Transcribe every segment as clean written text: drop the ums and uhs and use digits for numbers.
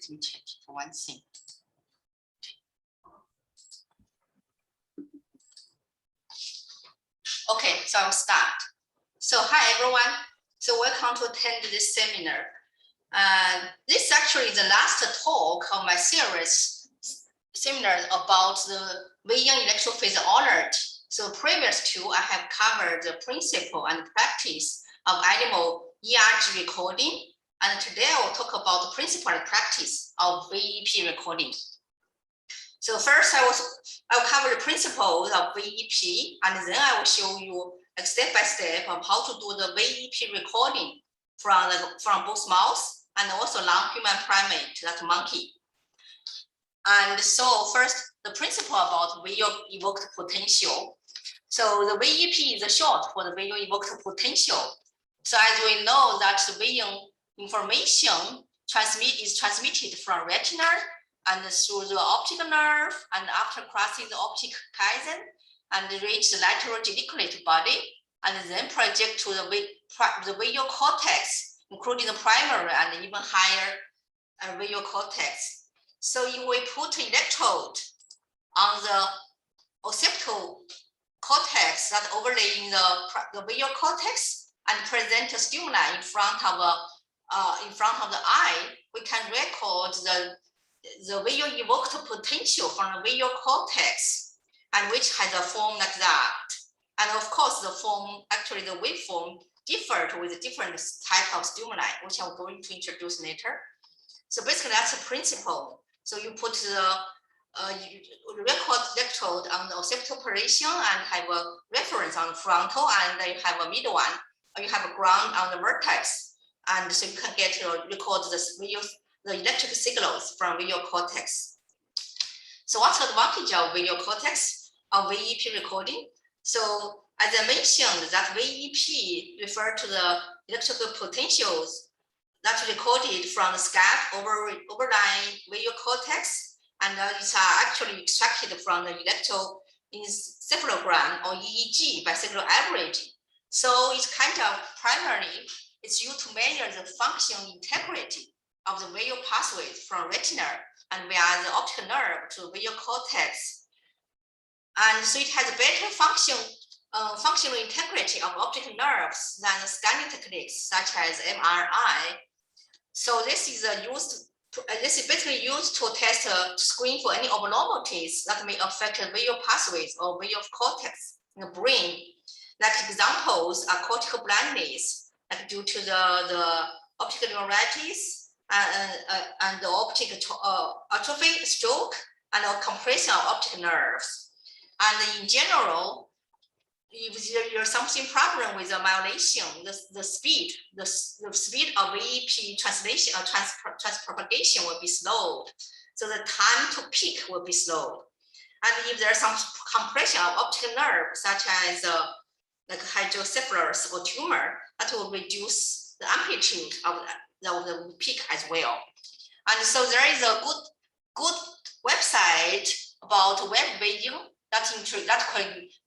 let me check for one thing. Okay, so I'll start. So hi everyone. So welcome to attend this seminar. This actually is the last talk of my series seminar about the Weying electrophase honored. So previous to, I have covered the principle and practice of animal ERG recording. And today I will talk about the principle and practice of VEP recording. So first I'll cover the principles of VEP, and then I will show you like step by step of how to do the VEP recording from both mouse and also non-human primate, that monkey. And so first, the principle about visual evoked potential. So the VEP is a short for the visual evoked potential. So as we know that the visual information is transmitted from retina and through the optic nerve, and after crossing the optic chiasm and reach the lateral geniculate body, and then project to the visual cortex, including the primary and even higher visual cortex. So if we put electrode on the occipital cortex that overlaying the visual cortex and present a stimuli in front of the eye, we can record the visual evoked potential from the visual cortex, and which has a form like that. And of course, the form, actually the waveform differed with different type of stimuli, which I'm going to introduce later. So basically that's the principle. So you put the record electrode on the occipital portion and have a reference on the frontal, and then you have a middle one, or you have a ground on the vertex. And so you can get record the electric signals from visual cortex. So what's the advantage of visual cortex of VEP recording? So as I mentioned, that VEP refer to the electrical potentials that recorded from the scalp overlying visual cortex, and these are actually extracted from the electroencephalogram or EEG by signal averaging. So it's kind of primarily, it's used to measure the function integrity of the visual pathways from retina and via the optic nerve to the visual cortex. And so it has a better functional integrity of optic nerves than the scanning techniques such as MRI. So this is basically used to test a screen for any abnormalities that may affect the visual pathways or visual cortex in the brain. Like examples are cortical blindness, like due to the optic neuritis and the optic atrophy, stroke, and the compression of optic nerves. And in general, if there's something problem with the myelination, the speed of VEP translation or transpropagation will be slowed. So the time to peak will be slowed. And if there's some compression of optic nerve, such as like hydrocephalus or tumor, that will reduce the amplitude of the peak as well. And so there is a good website about web vision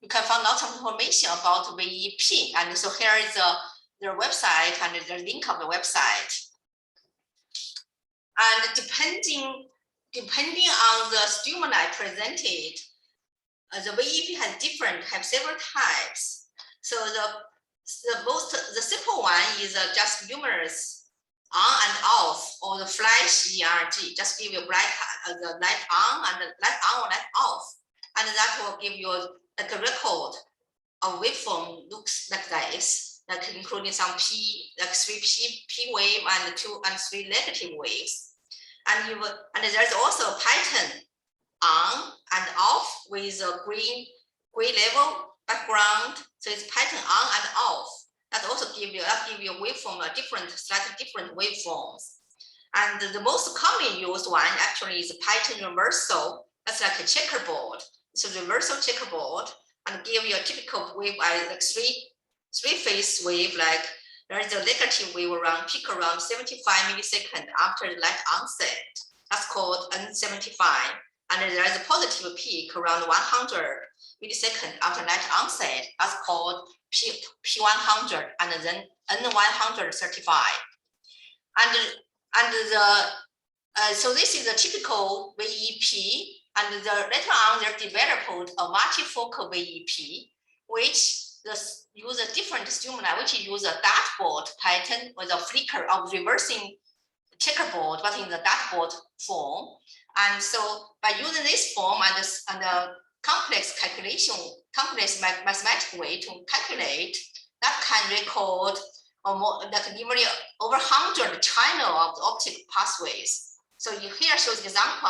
you can find lots of information about VEP. And so here is their website and the link of the website. And depending on the stimuli presented, the VEP have several types. So the simple one is just numerous on and off, or the flash ERG, just give you the light on and the light on or light off. And that will give you like a record of waveform looks like this, like including some like 3 P wave and 2 and 3 negative waves. And there's also a pattern on and off with a gray level background. So it's pattern on and off. That also give you a waveform, slightly different waveforms. And the most commonly used one actually is pattern reversal. That's like a checkerboard. So reversal checkerboard, and give you a typical wave like three-phase wave, like there is a negative wave peak around 75 milliseconds after the light onset. That's called N75. And there is a positive peak around 100 milliseconds after light onset. That's called P100, and then N135. And So this is a typical VEP, and later on they developed a multifocal VEP, which use a different stimuli, which use a dartboard pattern with a flicker of reversing checkerboard, but in the dartboard form. And so by using this form and the complex mathematical way to calculate, that can record like nearly over 100 channel of the optic pathways. So here shows example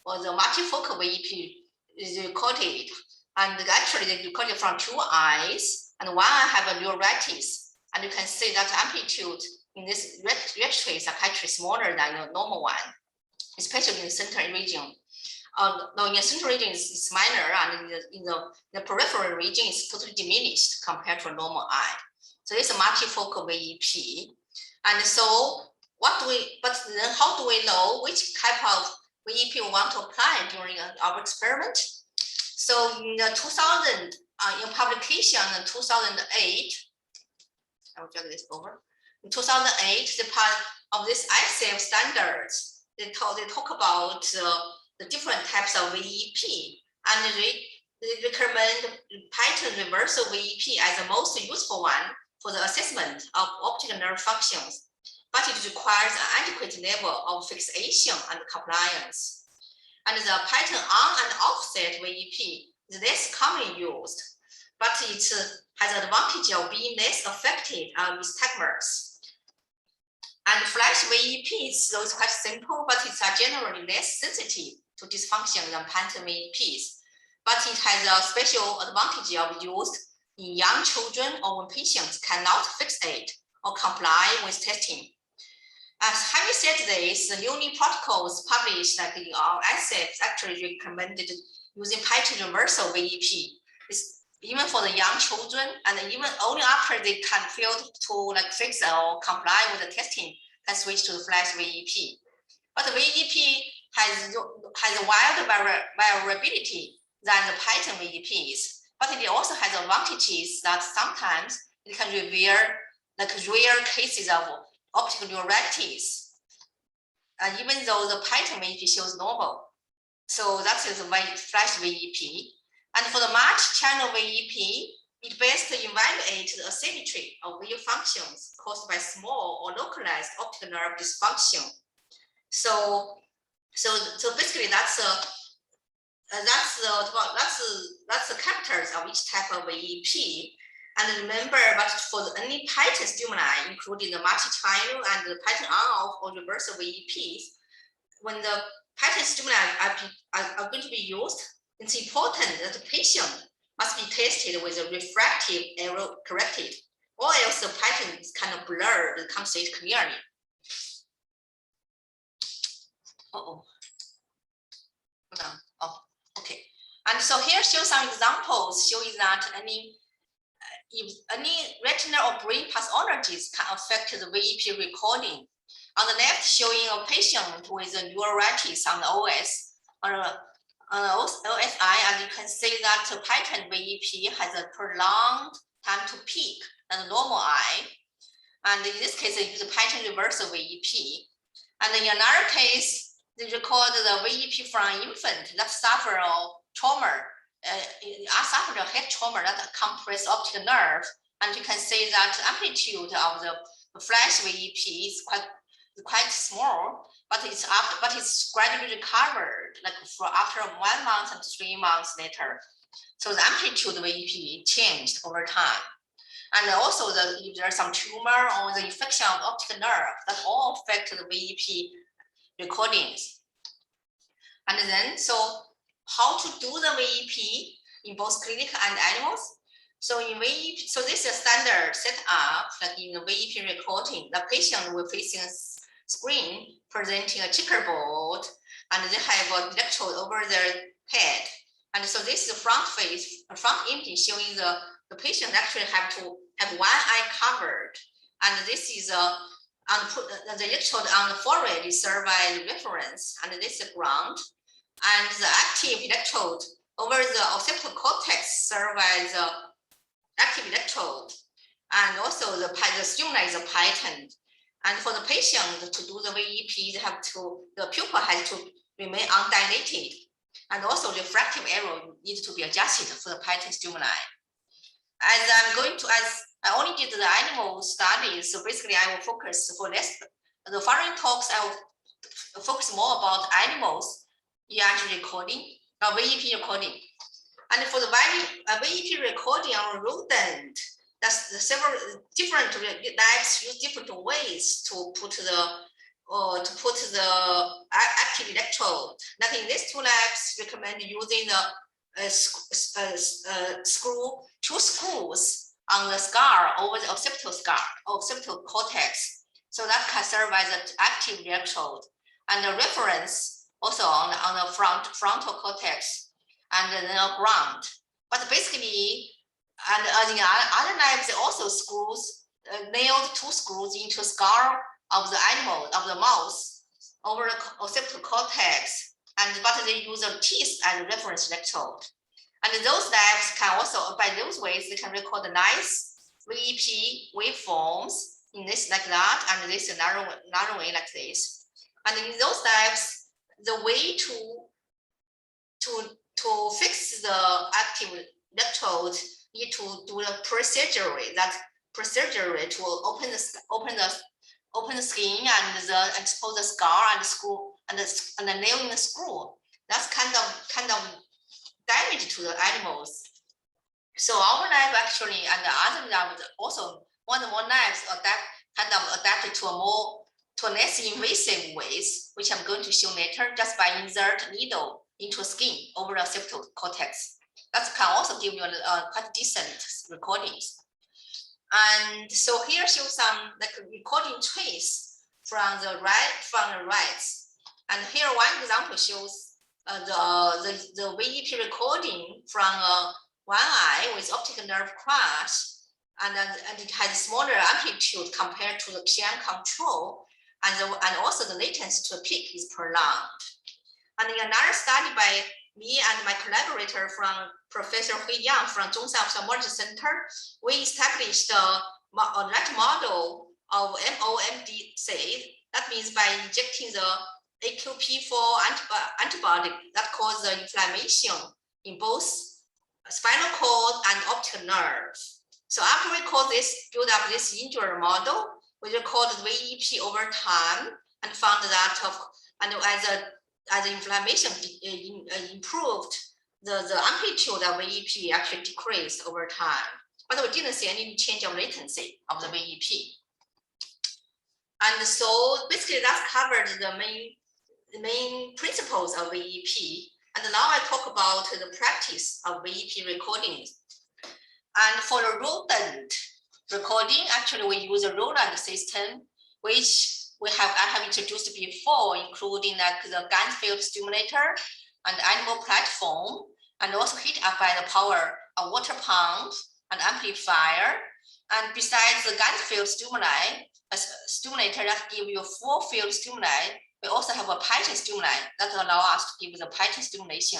of the multifocal VEP is recorded, and actually they recorded from 2 eyes, and one eye have a neuritis, and you can see that amplitude in this red trace are actually smaller than the normal one, especially in the central region. No, in the central region it's minor, and in the peripheral region is totally diminished compared to a normal eye. So it's a multifocal VEP. And so but then how do we know which type of VEP we want to apply during our experiment? So in the 2000, in publication in 2008, I will drag this over. In 2008, the part of this ICF standards, they talk about the different types of VEP, and they recommend pattern reversal VEP as the most useful one for the assessment of optic nerve functions, but it requires an adequate level of fixation and compliance. And the pattern on and offset VEP is less commonly used, but it has the advantage of being less affected with stigmas. And flash VEPs, though it's quite simple, but it's generally less sensitive to dysfunction than pattern VEPs. But it has a special advantage of used in young children or when patients cannot fixate or comply with testing. As having said this, the new protocols published like in our ICF actually recommended using pattern reversal VEP. Even for the young children, and even only after they can fail to like fix or comply with the testing, can switch to the flash VEP. But the VEP has a wider variability than the pattern VEPs, but it also has advantages that sometimes it can reveal like rare cases of optic neuritis, even though the pattern VEP shows normal. So that is the flash VEP. And for the multi-channel VEP, it best evaluates the asymmetry of wave functions caused by small or localized optic nerve dysfunction. So basically that's the characters of each type of VEP. And remember, but for any pattern stimuli, including the multi-channel and the pattern on-off or reversal VEPs, when the pattern stimuli are going to be used, it's important that the patient must be tested with a refractive error corrected, or else the pattern is kind of blurred and can't see it clearly. Hold on. Oh, okay. And so here shows some examples showing that if any retinal or brain pathologies can affect the VEP recording. On the left, showing a patient with a neuritis on the OS or OSI, and you can see that the pattern VEP has a prolonged time to peak than the normal eye. And in this case, they use a pattern reversal VEP. And in another case, they record the VEP from an infant that suffered trauma, suffered a head trauma that compressed optic nerve. And you can see that the amplitude of the flash VEP is quite small, but it's gradually recovered, like for after 1 month and 3 months later. So the amplitude of VEP changed over time. And also if there's some tumor or the infection of the optic nerve, that all affect the VEP recordings. And then, so how to do the VEP in both clinical and animals? So in VEP, so this is a standard setup, like in the VEP recording, the patient will facing a screen presenting a checkerboard, and they have an electrode over their head. And so this is the front image showing the patient actually have to have one eye covered. And this is the electrode on the forehead is served by the reference, and this is ground. And the active electrode over the occipital cortex served by the active electrode. And also the stimuli is a pattern. And for the patient to do the VEP, the pupil has to remain undilated. And also refractive error needs to be adjusted for the pattern stimuli. As I only did the animal studies, so basically I will focus for the following talks, I will focus more about animals, ERG recording, VEP recording. And for the VEP recording on rodent, that's the several different labs use different ways to put the active electrode. That in these two labs recommend using the two screws on the scar over the occipital cortex. So that can serve as an active electrode. And the reference also on the frontal cortex and then ground. But basically, and in other labs, they also nailed two screws into the skull of the animal, of the mouse, over the occipital cortex, but they use a teeth as a reference electrode. And those labs can also, by those ways, they can record the nice VEP waveforms in this like that, and this another way like this. And in those labs, the way to fix the active electrode need to do the procedure to open the skin and expose the scar and the screw and the nail in the screw. That's kind of damage to the animals. So our lab actually and the other lab also one labs adapted to less invasive ways, which I'm going to show later, just by insert needle into skin over the occipital cortex. That can also give you quite decent recordings. And so here shows some like recording trace from the rats. And here one example shows the VEP recording from one eye with optic nerve crash, and it has smaller amplitude compared to the QM control, and also the latency to the peak is prolonged. And in another study by me and my collaborator from Professor Hui Yang from Zhongshan Ophthalmology Center, we established a rat model of MOMDC. That means by injecting the AQP4 antibody that causes inflammation in both spinal cord and optic nerve. So after we build up this injury model, we recorded VEP over time and found that as the inflammation improved, the amplitude of VEP actually decreased over time. But we didn't see any change of latency of the VEP. And so basically that covered the main principles of VEP. And now I talk about the practice of VEP recordings. And for the rodent recording, actually we use a Roland system, which I have introduced before, including like the gun field stimulator and animal platform, and also heat up by the power of water pump and amplifier. And besides the gun field stimulator that give you full field stimuli, we also have a pattern stimuli that allow us to give the pattern stimulation.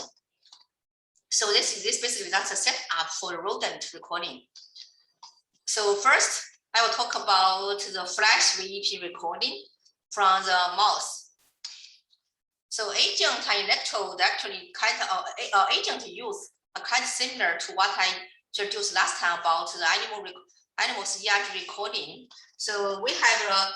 So this basically that's a setup for the rodent recording. So first, I will talk about the flash VEP recording from the mouse. So agent and electrode actually agent use are kind of similar to what I introduced last time about the animals ERG recording. So we have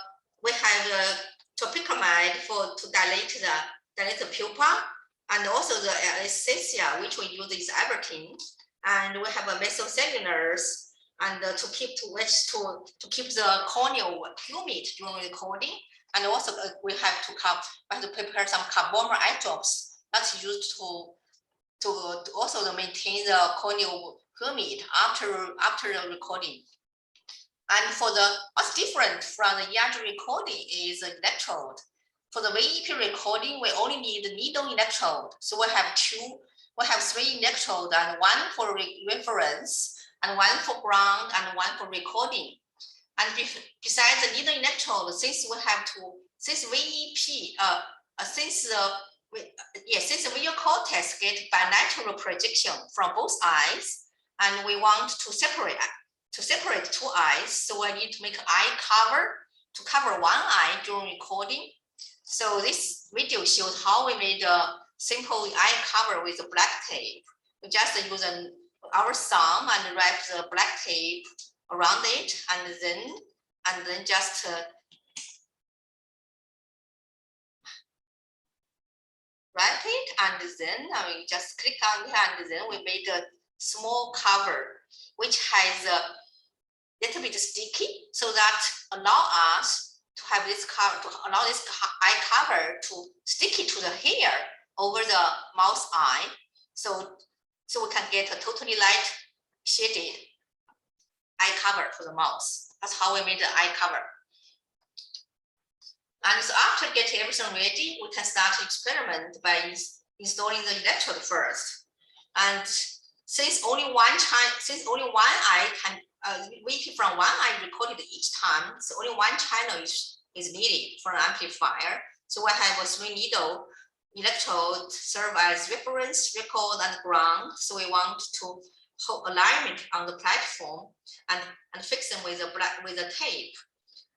topicamide to dilate the pupa, and also the anesthesia, which we use is Everton, and we have a mesocellulars, and to keep the corneal humid during recording, and also we have to prepare some carbomer eye drops that's used to also maintain the corneal humid after the recording. And what's different from the ERG recording is the electrode. For the VEP recording, we only need the needle electrode. So we have 3 electrodes, and one for reference, and one for ground, and one for recording. And besides the needle electrode, since the visual cortex get bilateral projection from both eyes, and we want to separate 2 eyes, so I need to make eye cover to cover one eye during recording. So this video shows how we made a simple eye cover with a black tape. We just use our thumb and wrap the black tape around it, and then just wrap it, and then we just click on it, and then we made a small cover which has a little bit sticky, so that allow us to have this cover, to allow this eye cover to stick it to the hair over the mouse eye, so we can get a totally light shaded eye cover for the mouse. That's how we made the eye cover. And so after getting everything ready, we can start to experiment by installing the electrode first. And since only one eye can VEP from one eye recorded each time, so only one channel is needed for an amplifier. So we have a 3-needle electrode serve as reference, record, and ground. So we want to hold alignment on the platform and fix them with a tape.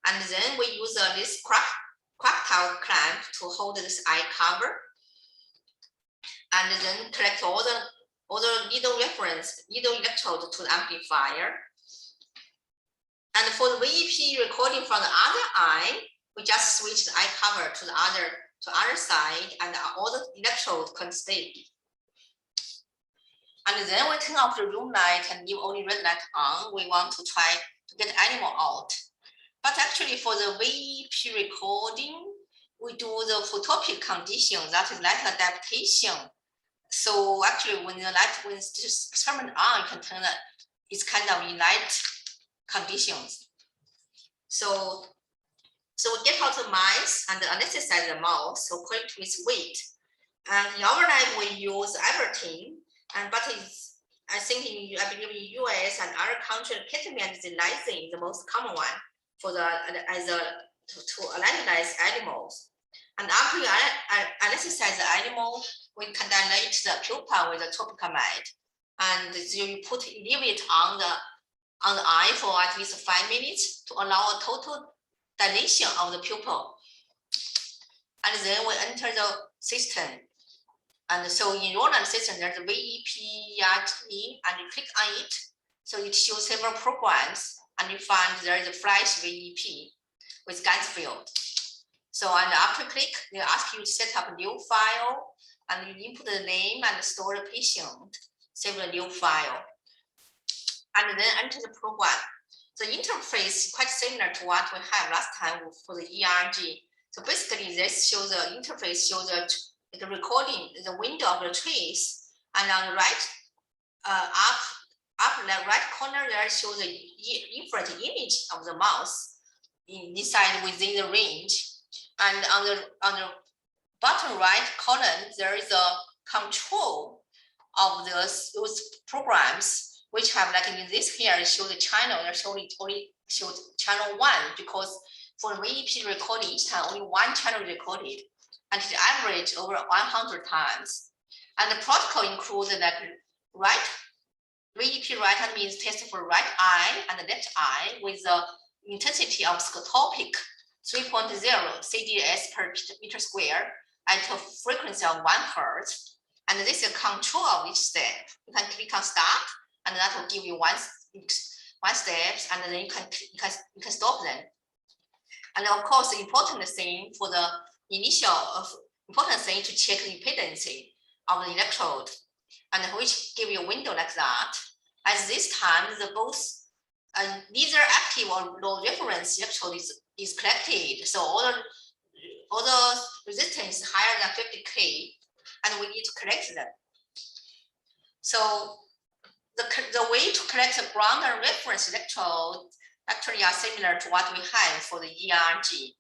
And then we use this cracktail clamp to hold this eye cover, and then collect all the needle electrode to the amplifier. And for the VEP recording from the other eye, we just switch the eye cover to the other side, and all the electrodes can stay. And then we turn off the room light and leave only red light on. We want to try to get animal out. But actually for the VEP recording, we do the photopic condition, that is light adaptation. So actually when this experiment on, you can turn that it's kind of in light conditions. So we get out the mice and anesthetize the mouse according to its weight. And in our lab we use everything, but I believe in US and other countries, ketamine and lysine is the most common one for to analyze animals. And after you anesthetize the animal, we can dilate the pupa with a topicamide, and you leave it on the eye for at least 5 minutes to allow a total dilation of the pupil. And then we enter the system. And so in Roland system, there's a VEP, ERG, and you click on it. So it shows several programs, and you find there is a flash VEP with gas field. So and after click, they ask you to set up a new file, and you input the name and store the patient, save the new file, and then enter the program. The interface is quite similar to what we had last time for the ERG. So basically, this shows the interface shows the recording, the window of the trace, and on the right, up left right corner there shows the infrared image of the mouse inside within the range, and on the bottom right column there is a control of those programs, which have, like in this here, it shows the channel. There's only shows channel 1, because for VEP recording each time only one channel recorded, and it average over 100 times. And the protocol includes like right VEP right hand means test for right eye and left eye with the intensity of scotopic 3.0 CDS per meter square at a frequency of 1 Hertz. And this is a control of each step. You can click on start, and that will give you one steps, and then you can stop them. And of course, the important thing for the initial important thing to check the impedance of the electrode, and which give you a window like that. At this time, neither active or low reference electrode is collected. So all the resistance is higher than 50K, and we need to collect them. So the way to collect the ground and reference electrode actually are similar to what we have for the ERG.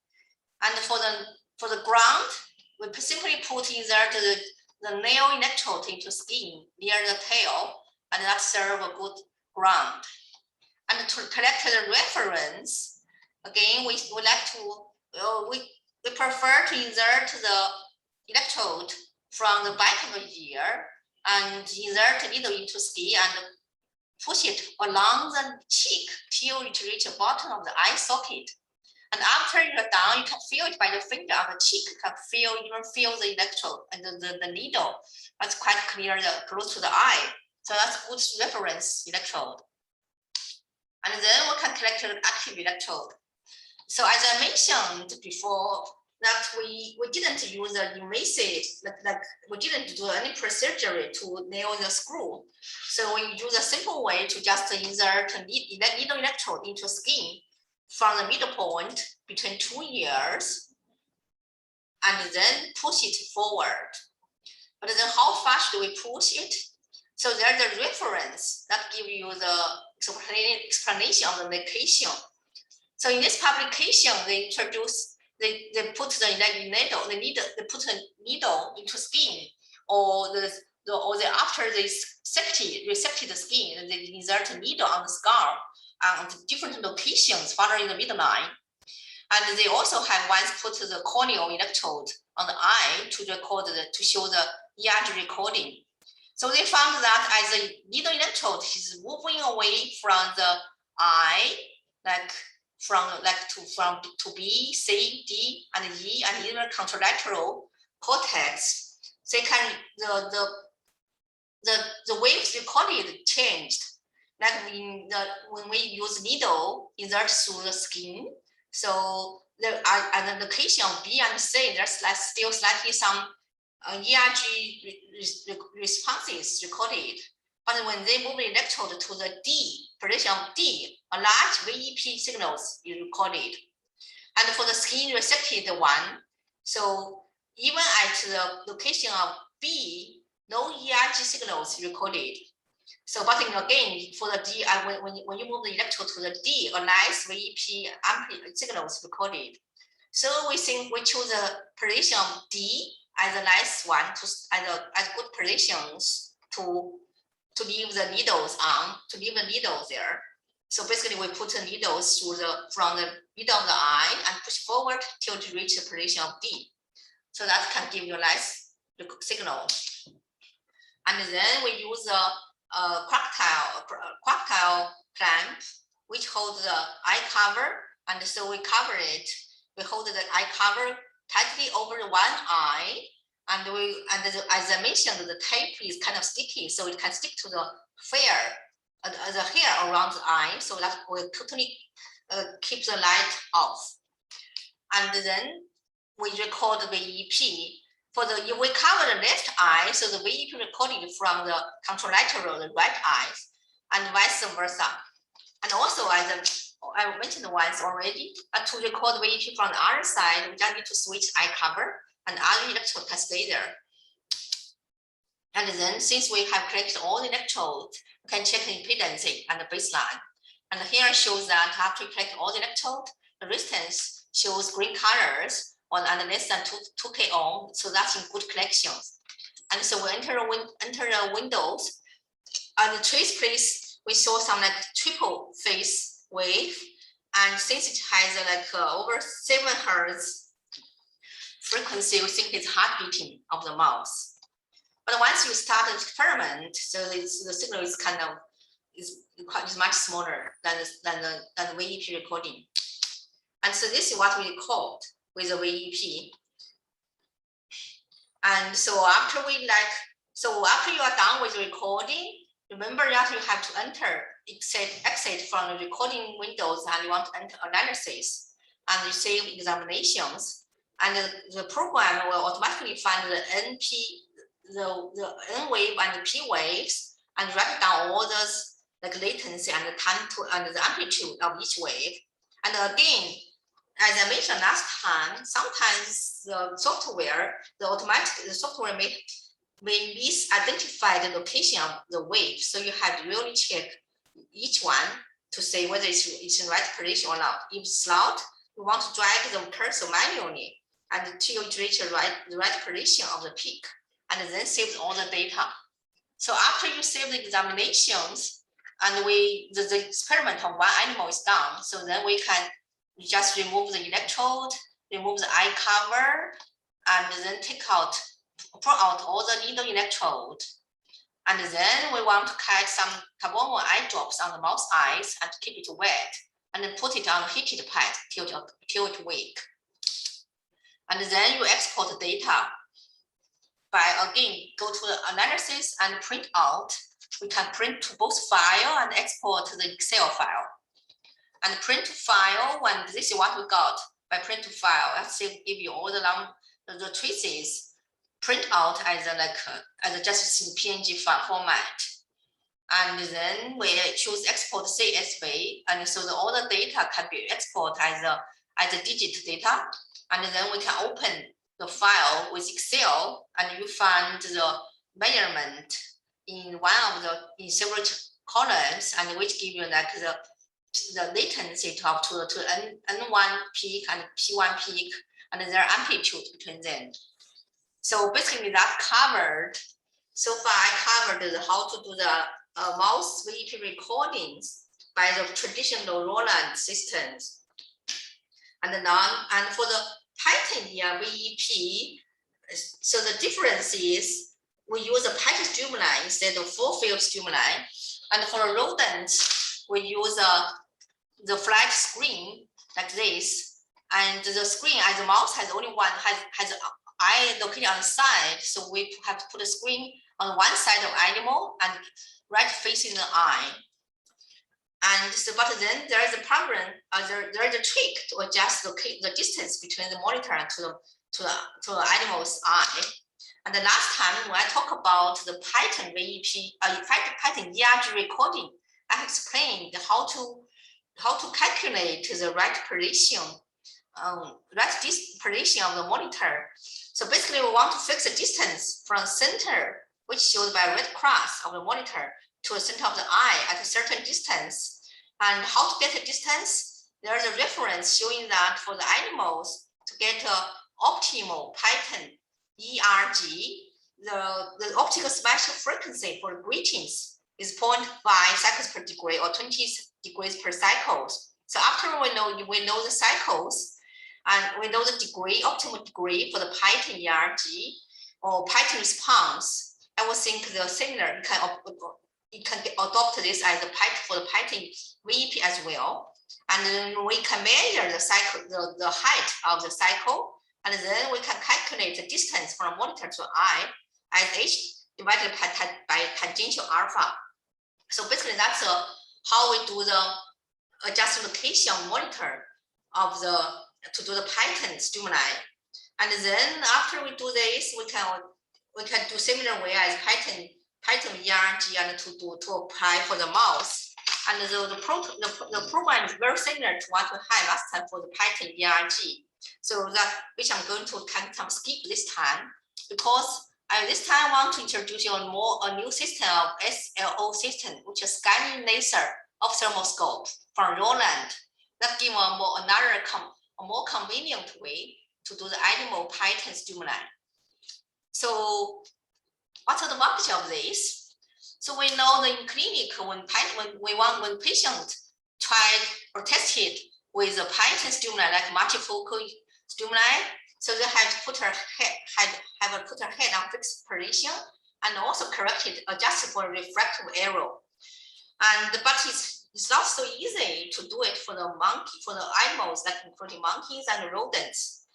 And for the ground, we simply put in there the nail electrode into skin near the tail, and that serve a good ground. And to collect the reference, again, we prefer to insert the electrode from the back of the ear and insert the needle into skin and push it along the cheek till it reaches the bottom of the eye socket. And after you're done, you can feel it by your finger on the cheek. You can even feel the electrode and the needle. That's quite clear, close to the eye. So that's good reference electrode. And then we can collect the active electrode. So as I mentioned before, that we didn't use the invasive, like we didn't do any procedure to nail the screw. So we use a simple way to just insert a needle electrode into skin from the middle point between 2 ears, and then push it forward. But then how fast do we push it? So there's a reference that gives you the explanation of the location. So in this publication, they introduce, they put the needle, they put a needle into skin, or after they resected the skin, they insert a needle on the scalp on different locations following the midline. And they also have once put the corneal electrode on the eye to record to show the ERG recording. So they found that as the needle electrode is moving away from the eye, to B, C, D, and E, and even contralateral cortex, they can the waves recorded changed. Like when we use needle insert through the skin, so at the location of B and C, there's still slightly some ERG responses recorded. But when they move the electrode to the D, position of D, a large VEP signals is recorded. And for the skin resected one, so even at the location of B, no ERG signals recorded. So, but again, for the D, when you move the electrode to the D, a nice VEP signals recorded. So we think we choose the position of D as a nice one as good positions to leave the needles on, to leave the needles there. So basically we put the needles from the middle of the eye and push forward till to reach the position of D. So that can give you a nice signal. And then we use a crocodile clamp, which holds the eye cover. And so we cover it. We hold the eye cover tightly over one eye. And as I mentioned, the tape is kind of sticky, so it can stick to the hair around the eye, so that will totally keep the light off. And then we record the VEP. We cover the left eye, so the VEP recorded from the contralateral, the right eye, and vice versa. And also, as I mentioned once already, to record VEP from the other side, we just need to switch eye cover, and other electrode can stay there. And then since we have collected all the electrodes, we can check the impedance and the baseline. And here shows that after we collect all the electrodes, the resistance shows green colors and less than 2K ohm. So that's in good collections. And so we enter the windows. And the trace place, we saw some like triple phase wave. And since it has over 7 Hertz frequency, we think it's heart beating of the mouse. But once you start an experiment, so the signal is is much smaller than the VEP recording. And so this is what we record with the VEP. And so after you are done with the recording, remember that you have to exit from the recording windows, and you want to enter analysis and you save examinations. And the program will automatically find the the N wave and the P waves, and write down all those like latency and the time and the amplitude of each wave. And again, as I mentioned last time, sometimes the software may misidentify the location of the wave. So you have to really check each one to say whether it's in the right position or not. If it's not, you want to drag the cursor manually until you reach the right position of the peak, and then save all the data. So after you save the examinations and the experiment on one animal is done, so then we can just remove the electrode, remove the eye cover, and then pull out all the needle electrode. And then we want to catch some carbon eye drops on the mouse eyes and keep it wet. and then put it on a heated pad till it weak. And then you export the data by, again, go to the analysis and print out. We can print to both file and export to the Excel file. And print to file, when this is what we got by print to file, let's say give you all the traces, print out as just in PNG file format. And then we choose export CSV, and so all the data can be exported as a digit data. And then we can open the file with Excel, and you find the measurement in in several columns, and which give you like the latency to N1 peak and P1 peak, and their amplitude between them. So basically that covered, so far I covered how to do the mouse FVEP recordings by the traditional Roland systems. And for the Python FVEP, so the difference is we use a Python stimuli instead of full field stimuli. And for the rodents, we use the flat screen like this. And the screen, as the mouse has only one, has an eye located on the side. So we have to put a screen on one side of animal and right facing the eye. And so, but then there is a problem, there is a trick to adjust the distance between the monitor and to the animal's eye. And the last time when I talk about the Python FVEP, Python ERG recording, I explained how to calculate the right position, position of the monitor. So basically, we want to fix the distance from center, which shows by red cross of the monitor, to the center of the eye at a certain distance. And how to get a distance? There's a reference showing that for the animals, to get an optimal Python ERG, the optical spatial frequency for greetings is 0.5 cycles per degree or 20 degrees per cycles. So after we know the cycles and we know the degree, optimal degree for the Python ERG or Python response, I would think the similar you can adopt this as for the Python FVEP as well. And then we can measure the cycle, the height of the cycle, and then we can calculate the distance from monitor to eye as h divided by tangential alpha. So basically, that's how we do the adjust location monitor of to do the Python stimuli. And then after we do this, we can do similar way as Python ERG and to apply for the mouse. And the program is very similar to what we had last time for the Python ERG. So that which I'm going to kind of skip this time, because I this time want to introduce you a new system of SLO system, which is scanning laser ophthalmoscope from Roland. That gives a more convenient way to do the animal Python stimuli. So what's the advantage of this? So we know that in clinic, when patient tried or tested with a Python stimuli like multifocal stimuli, so they have to put her head on fixed position and also adjusted for refractive error. But it's not so easy to do it for the animals, like including monkeys and rodents.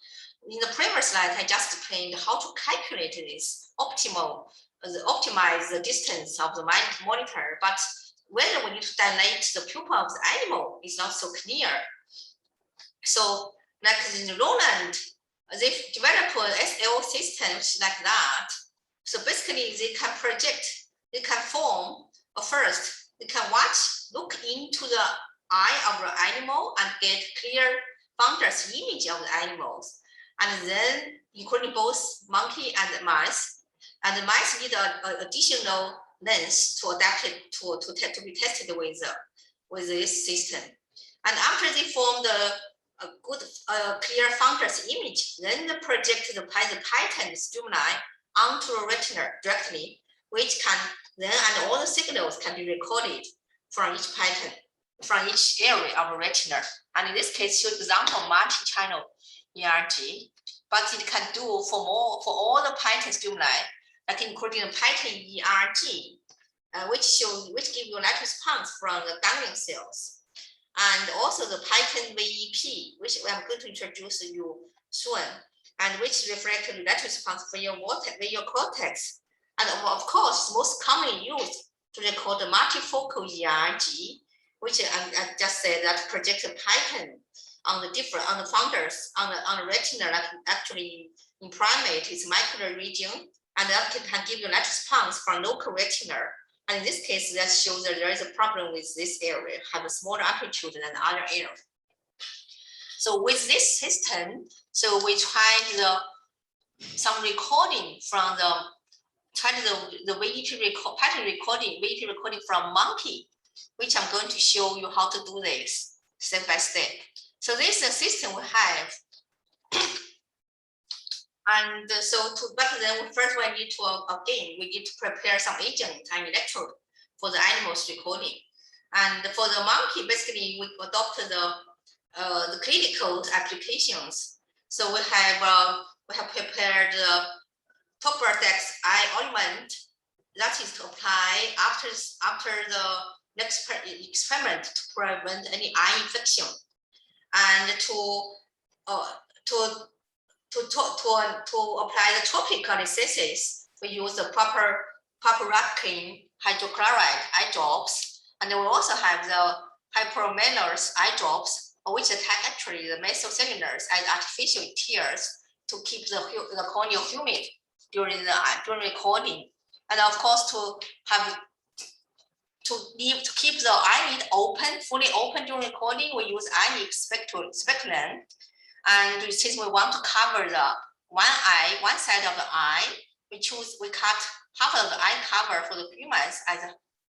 In the previous slide, I just explained how to calculate this optimize the distance of the monitor, but whether we need to dilate the pupil of the animal is not so clear. So like in Roland, they develop an SLO system which is like that. So basically they can form, first, they can look into the eye of the animal and get clear fundus image of the animals. And then including both monkey and mice. And the mice need an additional lens to adapt it to be tested with this system. And after they form a good clear fundus image, then they project the Python stimuli onto the retina directly, which can then, and all the signals can be recorded from each Python, from each area of the retina. And in this case, show example multi-channel ERG, but it can do for all the Python stimuli, like including the Python ERG, which give you light response from the ganglion cells. and also the Python VEP, which I'm going to introduce you soon, and which reflects the lattice response for your cortex. And of course, most commonly used to record the multifocal ERG, which I just said that projects a pattern on the founders on the retina, like actually in primate, it's macular region, and that can give you lattice response from local retina. And in this case, that shows that there is a problem with this area, have a smaller amplitude than the other area. So with this system, so we tried some recording from the VEP pattern recording, VEP recording from monkey, which I'm going to show you how to do this step by step. So this is a system we have. And so but then first we need to, again, we need to prepare some agent and electrode for the animals recording. And for the monkey, basically we adopted the clinical applications. So we have prepared the Topradex eye ointment that is to apply after the next experiment to prevent any eye infection, and to apply the topical anesthesis. We use the proper rapkin hydrochloride eye drops, and then we also have the hypermanous eye drops, which attack actually the mesocellulars as artificial tears to keep the cornea humid during recording, and of course to keep the eyelid fully open during recording, we use eyelid speculum. And since we want to cover the one side of the eye, we cut half of the eye cover for the humans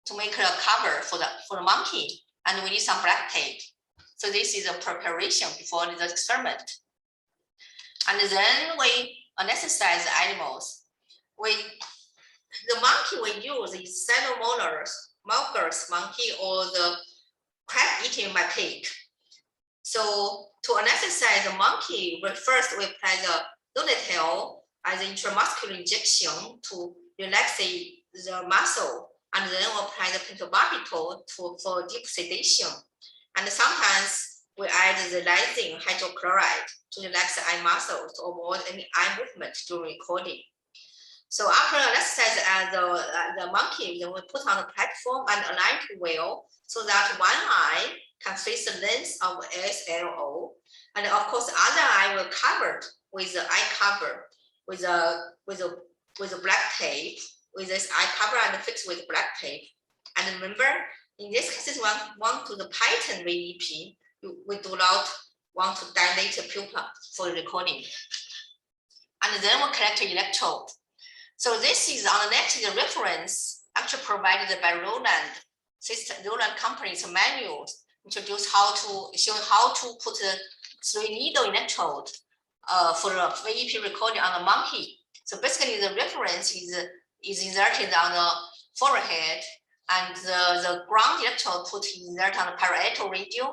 to make a cover for the monkey, and we need some black tape. So this is a preparation before the experiment. And then we anesthetize the animals. The monkey we use is cynomolgus monkey, or the crab-eating macaque. So to anesthetize the monkey, first we apply the Donatel as an intramuscular injection to relax the muscle, and then we apply the pentobarbital for deep sedation. And sometimes we add the lysine hydrochloride to relax the eye muscles to avoid any eye movement during recording. So after anesthetize the monkey, then we put on the platform and align it well so that one eye can face the length of SLO, and of course the other eye will covered with the eye cover with a black tape, with this eye cover and fixed with black tape. And remember, in this case, we want to the Python VEP, we do not want to dilate the pupil for recording. And then we collect the electrode. So this is on the net, the reference actually provided by Roland company's manuals, introduce showing how to put a 3-needle electrode for a VEP recording on the monkey. So basically the reference is inserted on the forehead, and the ground electrode inserted on the parietal region,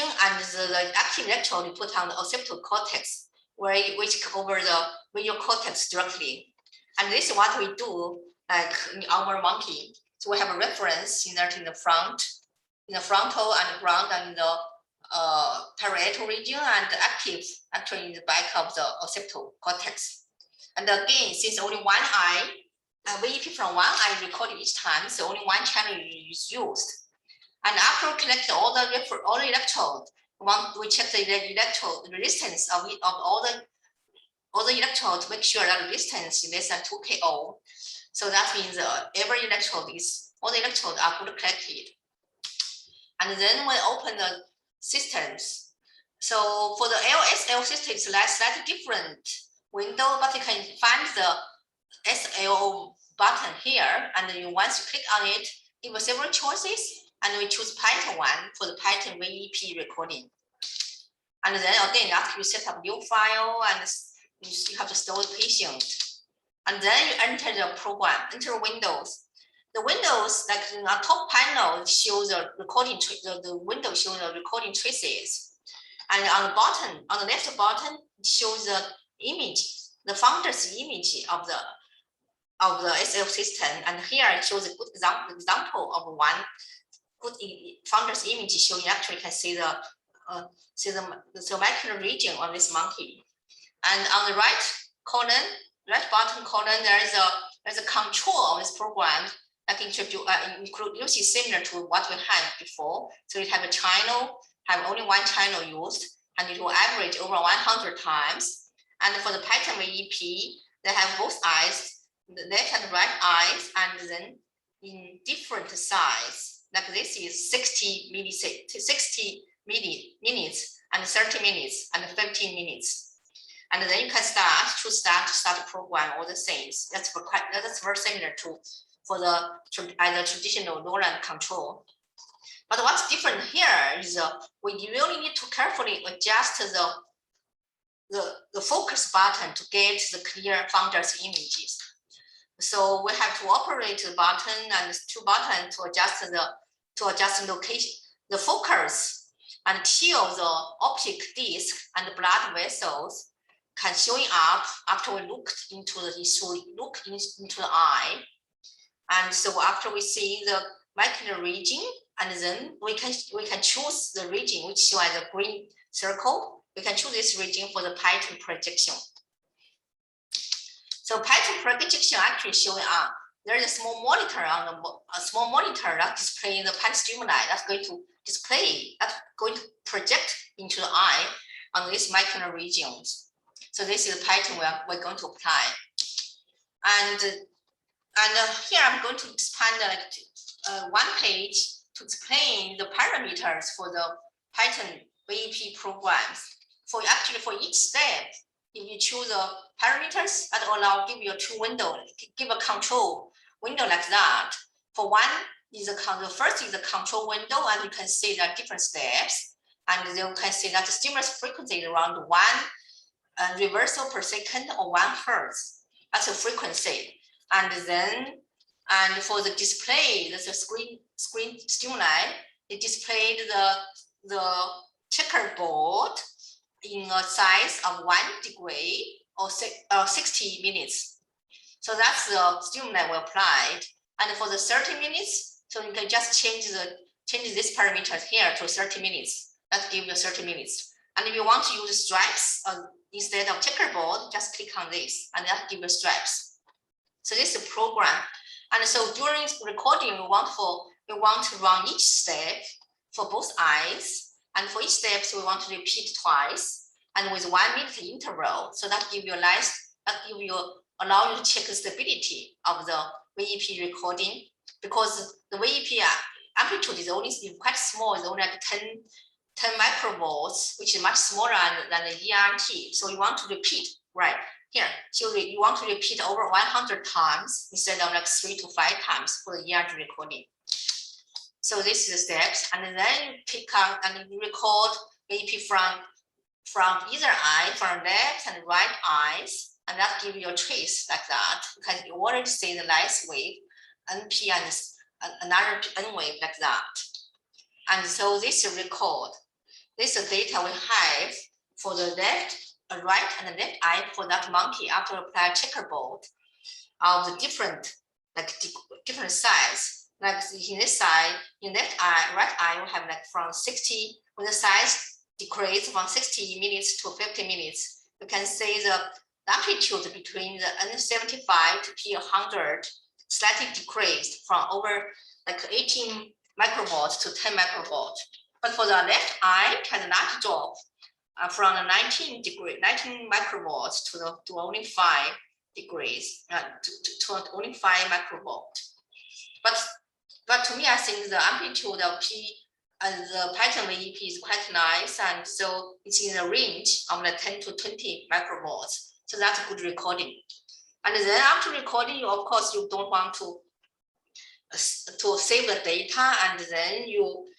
and the active electrode put on the occipital cortex, which cover the visual cortex directly. And this is what we do, like in our monkey. So we have a reference inserted in the frontal and the ground and the parietal region, and the active actually in the back of the occipital cortex. And again, since only one eye, VEP from one eye recorded each time, so only one channel is used. And after we collect all the electrodes, we check the electrode resistance of all the electrodes to make sure that the resistance is less than 2 KO. So that means all the electrodes are good collected. And then we open the systems. So for the LSL system, it's slightly different window, but you can find the SLO button here. And then once you click on it, give us several choices, and we choose Python 1 for the Python VEP recording. And then again, after you set up new file, and you have to store the patient. And then you enter the program, enter Windows. The Windows, like in the top panel, shows the recording, the window shows the recording traces. And on the bottom, on the left bottom, it shows the image, the founder's image of the SL system. And here it shows a good example of one put in founder's image showing, actually can see the macular region of this monkey. And on the right bottom column, there's a control of this program that includes similar to what we had before. So you have a channel, have only one channel used, and it will average over 100 times. And for the pattern VEP, they have both eyes, the left and right eyes, and then in different size. Like this is 60 minutes, and 30 minutes, and 15 minutes. And then you can start the program all the same. That's very similar to for the traditional Nolan control. But what's different here is we really need to carefully adjust the focus button to get the clear founder's images. So we have to operate the button and two buttons to adjust the location, the focus, until the optic disc and the blood vessels can showing up after we looked into the eye. And so after we see the macular region, and then we can choose the region which shows as a green circle. We can choose this region for the pattern projection. So pattern projection actually showing up. There is a small monitor that displays the pattern stimuli that's going to project into the eye on these macular regions. So this is the pattern we're going to apply. And here I'm going to expand one page to explain the parameters for the pattern VEP programs. For each step, if you choose the parameters that give you a two window, give a control window like that. For one is the first is the control window, and you can see there are different steps, and you can see that the stimulus frequency is around 1 reversal per second or 1 hertz. That's a frequency. And for the display, there's a screen stimuli. It displayed the checkerboard in a size of 1 degree or 60 minutes. So that's the stimuli we applied. And for the 30 minutes, so you can just change this parameter here to 30 minutes. That gives you 30 minutes. And if you want to use stripes instead of checkerboard, just click on this, and that gives you stripes. So this is a program. And so during recording, we want to run each step for both eyes. And for each step, so we want to repeat twice and with 1 minute interval. So that gives you allow you to check the stability of the VEP recording, because the VEP amplitude is only quite small, it's only like 10 microvolts, which is much smaller than the ERT. So you want to repeat, right? Here, so you want to repeat over 100 times instead of like 3 to 5 times for the ERT recording. So this is the steps, and then you pick up and you record VEP from either eye, from left and right eyes, and that gives you a trace like that. You already see the light wave, NP, and another N wave like that. And so this is record. This is data we have for the left, right, and the left eye for that monkey after apply checkerboard of the different size. Like in this side, in left eye, right eye, we have like from 60, when the size decrease from 60 minutes to 50 minutes, you can see the amplitude between the N75 to P100 slightly decreased from over like 18 microvolts to 10 microvolts. But for the left eye, it has a large drop from the 19 microvolts to only 5 degrees, to only 5 microvolts. But to me, I think the amplitude of the pattern VEP is quite nice, and so it's in the range of the 10 to 20 microvolts. So that's a good recording. And then after recording, of course, you don't want to save the data, and then you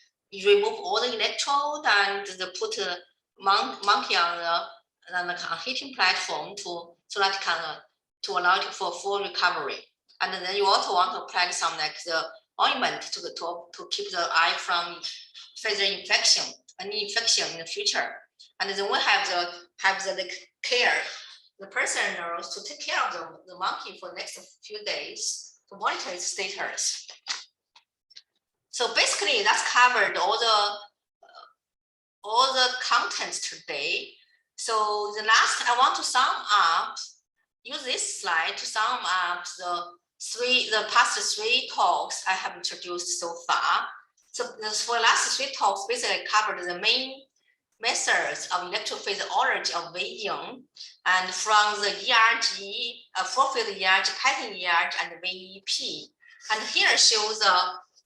remove all the electrode and put the monkey on the heating platform to allow it for full recovery. And then you also want to apply some like the ointment to keep the eye from further infection, any infection in the future. And then we have the care, the person knows to take care of the monkey for the next few days to monitor its status. So basically, that's covered all the contents today. So the last, I want to sum up. Use this slide to sum up the past 3 talks I have introduced so far. So for the last 3 talks, basically covered the main methods of electrophysiology of weighing, and from the ERG, full-field ERG, pattern ERG, and VEP. And here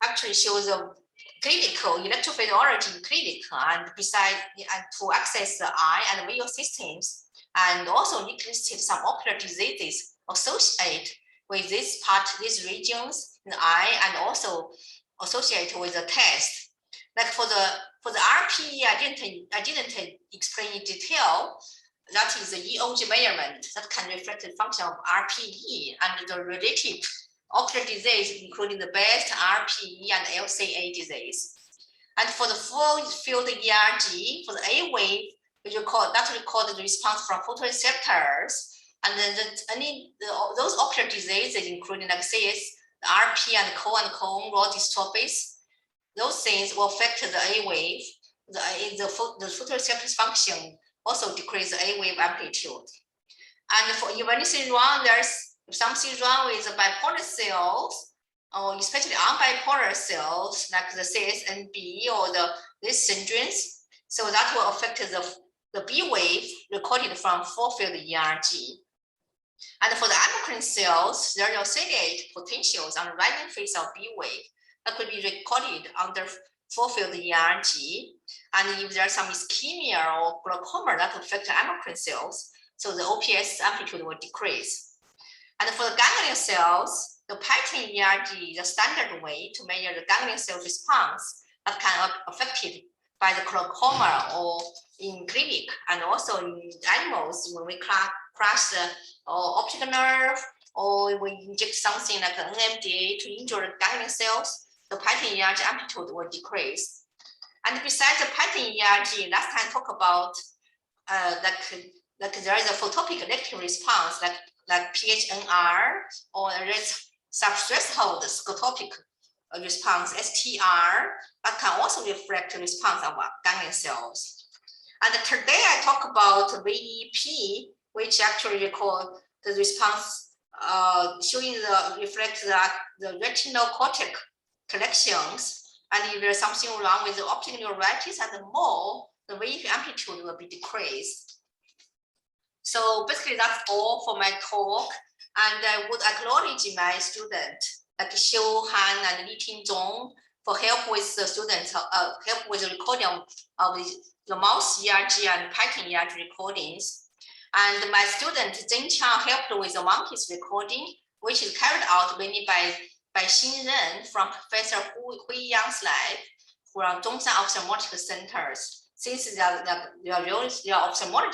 actually shows the clinical electrophysiology in clinical, and to access the eye and visual systems, and also listed some ocular diseases associated with these regions in the eye, and also associated with the test. Like for the RPE, I didn't explain in detail. That is the EOG measurement that can reflect the function of RPE and the related ocular disease, including the best RPE and LCA disease. And for the full field ERG, for the A wave, that recorded the response from photoreceptors, and then those ocular diseases, including like CS, the RP and cone rod dystrophies, those things will affect the A wave. The photoreceptors function also decrease the A wave amplitude. And for evaluation wrong, there's something wrong with the bipolar cells, or especially unbipolar cells like the CSNB or these syndromes. So that will affect the B wave recorded from full-field ERG. And for the endocrine cells, there are ciliate potentials on the rising phase of B wave that could be recorded under full-field ERG. And if there's some ischemia or glaucoma that affect the endocrine cells, so the OPS amplitude will decrease. And for the ganglion cells, the pattern ERG is a standard way to measure the ganglion cell response that can be affected by the glaucoma or in clinic, and also in animals when we crush the optic nerve, or we inject something like an NMDA to injure the ganglion cells, the pattern ERG amplitude will decrease. And besides the pattern ERG, last time I talked about like there is a photopic electric response like PHNR, or there is subthreshold scotopic response STR that can also reflect the response of ganglion cells. And today I talk about VEP, which actually record the response showing reflect the retinal cortex collections. And if there's something wrong with the optic neuritis and more, the VEP amplitude will be decreased. So basically that's all for my talk. And I would acknowledge my student, like Xiu Han and Li Tingzong, for help with the students, help with the recording of the mouse ERG and pattern ERG recordings. And my student Zheng Qiang helped with the monkeys recording, which is carried out mainly by Xin Ren from Professor Hui Yang's lab from Zhongshan Ophthalmological Centers. Since they are ophthalmologists,